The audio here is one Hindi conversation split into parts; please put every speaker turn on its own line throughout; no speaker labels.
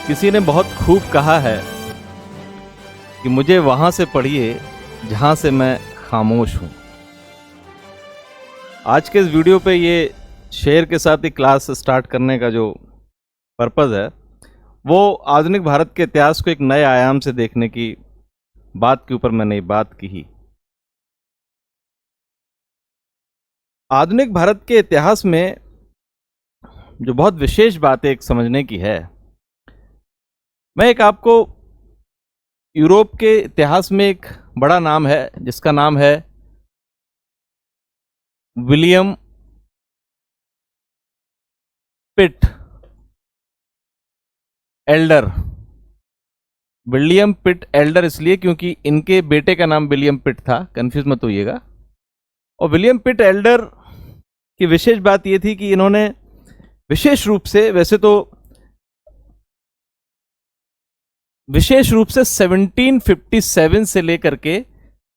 किसी ने बहुत खूब कहा है कि मुझे वहां से पढ़िए जहां से मैं खामोश हूं। आज के इस वीडियो पे ये शेर के साथ ही क्लास स्टार्ट करने का जो पर्पज़ है वो आधुनिक भारत के इतिहास को एक नए आयाम से देखने की बात के ऊपर मैंने बात की ही। आधुनिक भारत के इतिहास में जो बहुत विशेष बात एक समझने की है, मैं एक आपको यूरोप के इतिहास में एक बड़ा नाम है जिसका नाम है विलियम पिट एल्डर। विलियम पिट एल्डर इसलिए क्योंकि इनके बेटे का नाम विलियम पिट था, कंफ्यूज मत होइएगा। और विलियम पिट एल्डर की विशेष बात यह थी कि इन्होंने विशेष रूप से 1757 से लेकर के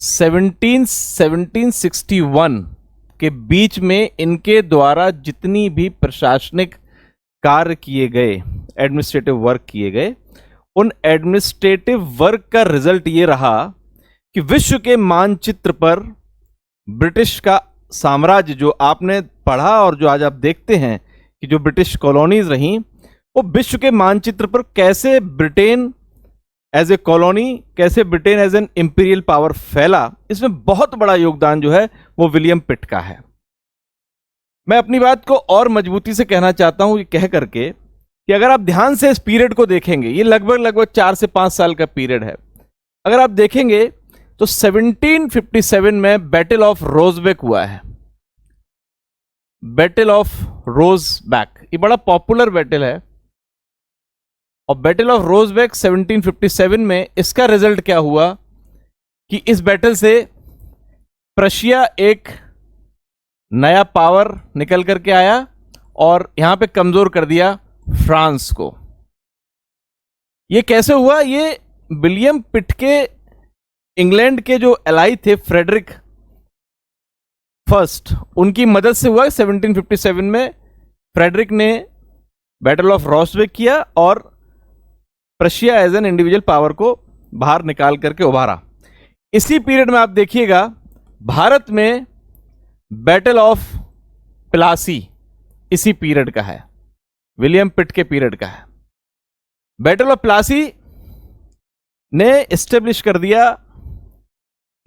1761 के बीच में इनके द्वारा जितनी भी प्रशासनिक कार्य किए गए, एडमिनिस्ट्रेटिव वर्क किए गए, उन एडमिनिस्ट्रेटिव वर्क का रिजल्ट ये रहा कि विश्व के मानचित्र पर ब्रिटिश का साम्राज्य जो आपने पढ़ा और जो आज आप देखते हैं कि जो ब्रिटिश कॉलोनीज रहीं, वो विश्व के मानचित्र पर कैसे ब्रिटेन एज ए कॉलोनी, कैसे Britain as an imperial power फैला, इसमें बहुत बड़ा योगदान जो है वो विलियम पिट का है। मैं अपनी बात को और मजबूती से कहना चाहता हूं, ये कह करके कि अगर आप ध्यान से इस पीरियड को देखेंगे, ये लगभग 4 से 5 साल का पीरियड है। अगर आप देखेंगे तो 1757 में बैटल ऑफ रोजबेक हुआ है। बैटल ऑफ रोजबैक ये बड़ा पॉपुलर बैटल है। और बैटल ऑफ रोजबेक 1757 में इसका रिजल्ट क्या हुआ कि इस बैटल से प्रशिया एक नया पावर निकल करके आया और यहां पे कमजोर कर दिया फ्रांस को। ये कैसे हुआ? ये विलियम पिट के इंग्लैंड के जो एलाई थे फ्रेडरिक फर्स्ट, उनकी मदद से हुआ। 1757 में फ्रेडरिक ने बैटल ऑफ रोजबेक किया और Prussia as an individual power को बाहर निकाल करके उभारा। इसी पीरियड में आप देखिएगा भारत में बैटल ऑफ प्लासी इसी पीरियड का है, विलियम पिट के पीरियड का है। बैटल ऑफ प्लासी ने एस्टेब्लिश कर दिया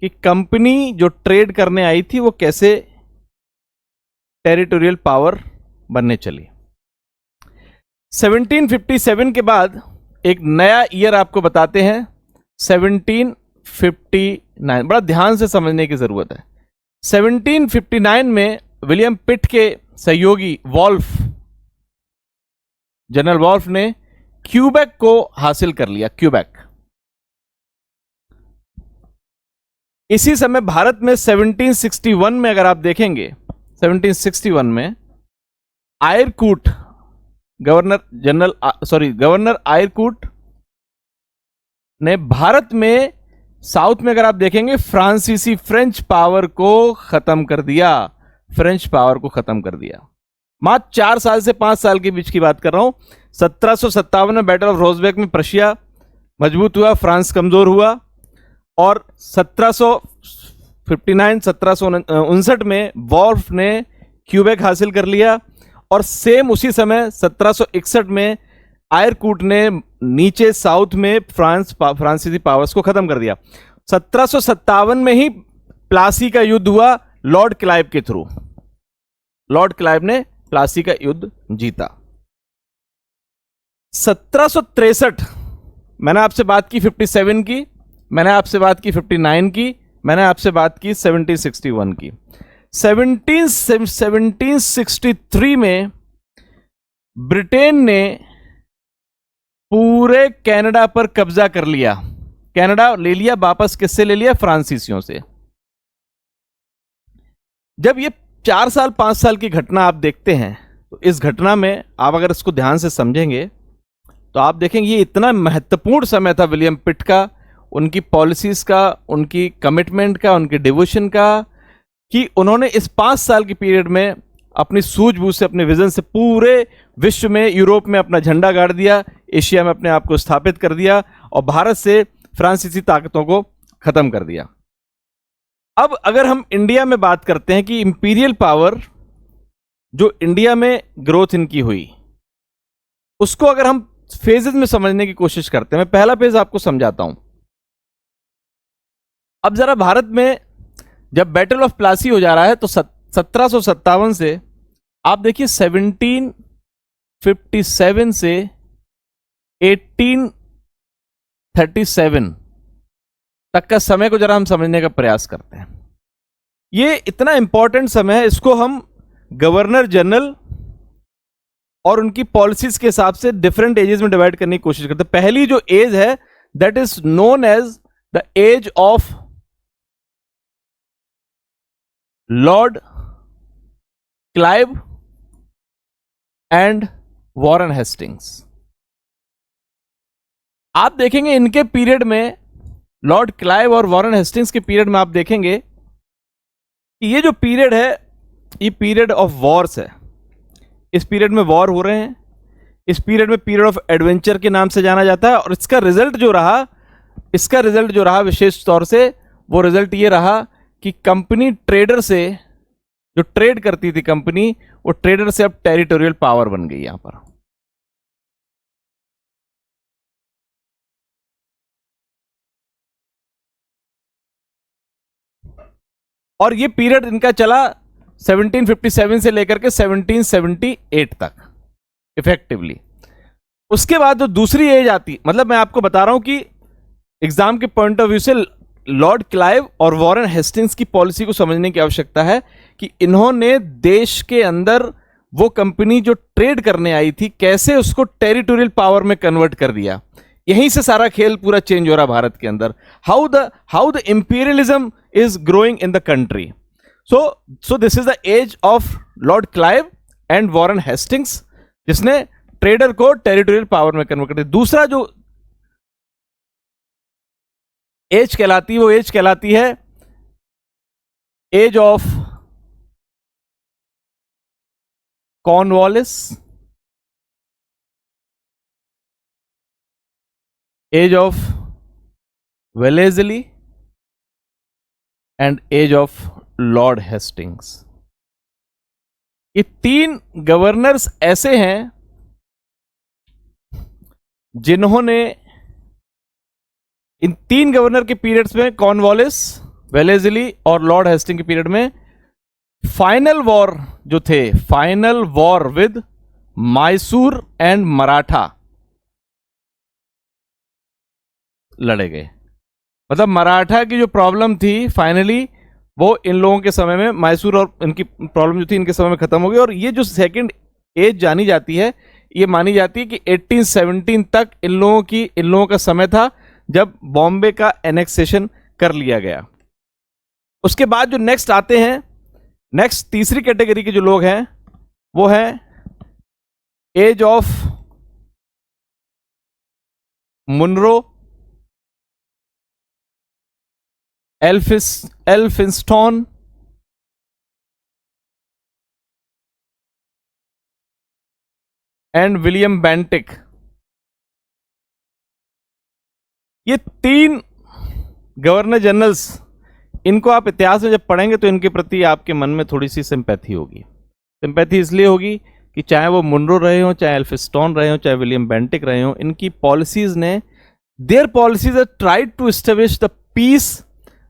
कि कंपनी जो ट्रेड करने आई थी वो कैसे टेरिटोरियल पावर बनने चली। 1757 के बाद एक नया ईयर आपको बताते हैं, 1759। बड़ा ध्यान से समझने की जरूरत है। 1759 में विलियम पिट के सहयोगी वॉल्फ, जनरल वॉल्फ ने क्यूबेक को हासिल कर लिया। क्यूबेक इसी समय भारत में 1761 में अगर आप देखेंगे, 1761 में आयरकूट गवर्नर आयरकूट ने भारत में साउथ में अगर आप देखेंगे फ्रांसीसी फ्रेंच पावर को खत्म कर दिया। फ्रेंच पावर को खत्म कर दिया। मात्र 4 साल से 5 साल के बीच की बात कर रहा हूं। 1757 में बैटल ऑफ रोजबेक में प्रशिया मजबूत हुआ, फ्रांस कमजोर हुआ। और 1759 में वॉल्फ ने क्यूबेक हासिल कर लिया। और सेम उसी समय 1761 में आयरकूट ने नीचे साउथ में फ्रांसीसी पावर्स को खत्म कर दिया। 1757 में ही प्लासी का युद्ध हुआ लॉर्ड क्लाइव के थ्रू। लॉर्ड क्लाइव ने प्लासी का युद्ध जीता। 1763 मैंने आपसे बात की 57 की, मैंने आपसे बात की 59 की, मैंने आपसे बात की 1761 की। 1763 में ब्रिटेन ने पूरे कनाडा पर कब्जा कर लिया। कनाडा ले लिया वापस, किससे ले लिया? फ्रांसीसियों से। जब ये 4 साल 5 साल की घटना आप देखते हैं तो इस घटना में आप अगर इसको ध्यान से समझेंगे तो आप देखेंगे ये इतना महत्वपूर्ण समय था विलियम पिट का, उनकी पॉलिसीज का, उनकी कमिटमेंट का, उनके डिवोशन का, कि उन्होंने इस 5 साल की पीरियड में अपनी सूझबूझ से, अपने विजन से पूरे विश्व में, यूरोप में अपना झंडा गाड़ दिया, एशिया में अपने आप को स्थापित कर दिया और भारत से फ्रांसीसी ताकतों को खत्म कर दिया। अब अगर हम इंडिया में बात करते हैं कि इंपीरियल पावर जो इंडिया में ग्रोथ इनकी हुई, उसको अगर हम फेजेस में समझने की कोशिश करते हैं, मैं पहला फेज आपको समझाता हूं। अब जरा भारत में जब बैटल ऑफ प्लासी हो जा रहा है तो 1757 से आप देखिए 1757 से 1837 तक का समय को जरा हम समझने का प्रयास करते हैं। ये इतना इंपॉर्टेंट समय है, इसको हम गवर्नर जनरल और उनकी पॉलिसीज के हिसाब से डिफरेंट एजेस में डिवाइड करने की कोशिश करते हैं। पहली जो एज है that is known as the age of Lord Clive and Warren Hastings. आप देखेंगे इनके पीरियड में, लॉर्ड क्लाइव और वॉरेन हेस्टिंग्स के पीरियड में आप देखेंगे कि ये जो पीरियड है ये पीरियड ऑफ वॉर्स है। इस पीरियड में वॉर हो रहे हैं, इस पीरियड में पीरियड ऑफ एडवेंचर के नाम से जाना जाता है। और इसका रिजल्ट जो रहा विशेष तौर से, वो रिजल्ट ये रहा कि कंपनी ट्रेडर से, जो ट्रेड करती थी कंपनी, वो ट्रेडर से अब टेरिटोरियल पावर बन गई यहां पर। और ये पीरियड इनका चला 1757 से लेकर के 1778 तक इफेक्टिवली। उसके बाद जो दूसरी एज आती, मतलब मैं आपको बता रहा हूं कि एग्जाम के पॉइंट ऑफ व्यू से लॉर्ड क्लाइव और वॉरेन हेस्टिंग्स की पॉलिसी को समझने की आवश्यकता है कि इन्होंने देश के अंदर वो कंपनी जो ट्रेड करने आई थी, कैसे उसको टेरिटोरियल पावर में कन्वर्ट कर दिया। यहीं से सारा खेल पूरा चेंज हो रहा भारत के अंदर। How the imperialism is growing in the country. So this is the age of Lord Clive and Warren Hastings, जिसने ट्रेडर को टेरिटोरियल पावर में कन्वर्ट कर दिया। दूसरा जो एज कहलाती है, वो एज कहलाती है age of Cornwallis, age of Wellesley and age of Lord Hastings. ये तीन गवर्नर्स ऐसे हैं जिन्होंने इन तीन गवर्नर के पीरियड्स में, कॉर्नवालिस, वेलेजली और लॉर्ड हेस्टिंग के पीरियड में, फाइनल वॉर जो थे, final war with Mysore and Maratha लड़े गए। मतलब मराठा की जो प्रॉब्लम थी फाइनली वो इन लोगों के समय में, मैसूर और इनकी प्रॉब्लम जो थी इनके समय में खत्म हो गई। और ये जो सेकंड एज जानी जाती है, ये मानी जाती है कि 1817 तक इन लोगों का समय था जब बॉम्बे का एनेक्सेशन कर लिया गया। उसके बाद जो नेक्स्ट आते हैं, नेक्स्ट तीसरी कैटेगरी के जो लोग हैं वो है age of Munro, Elphinstone and William Bentinck. ये तीन गवर्नर जनरल्स, इनको आप इतिहास में जब पढ़ेंगे तो इनके प्रति आपके मन में थोड़ी सी सिंपैथी होगी। सिंपैथी इसलिए होगी कि चाहे वो मुनरो रहे हो, चाहे एल्फिंस्टन रहे हो, चाहे विलियम बेंटिक रहे हो, इनकी पॉलिसीज ने, their policies are tried to establish the peace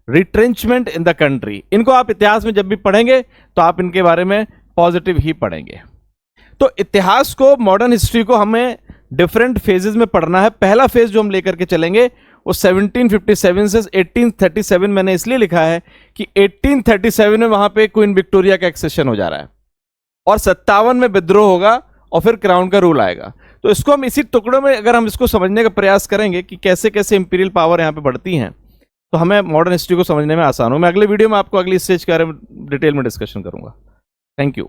retrenchment in the country. इनको आप इतिहास में जब भी पढ़ेंगे तो आप इनके बारे में पॉजिटिव ही पढ़ेंगे। तो इतिहास को, मॉडर्न हिस्ट्री को हमें डिफरेंट फेजेस में पढ़ना है। पहला फेज जो हम लेकर के चलेंगे वो 1757 से 1837 मैंने इसलिए लिखा है कि 1837 में वहां पे क्वीन विक्टोरिया का एक्सेशन हो जा रहा है और 57 में विद्रोह होगा और फिर क्राउन का रूल आएगा। तो इसको हम इसी टुकड़ों में अगर हम इसको समझने का प्रयास करेंगे कि कैसे कैसे इंपीरियल पावर यहां पे बढ़ती हैं, तो हमें मॉडर्न हिस्ट्री को समझने में आसान हो। मैं अगले वीडियो में आपको अगली स्टेज के बारे में डिटेल में डिस्कशन करूंगा। Thank you.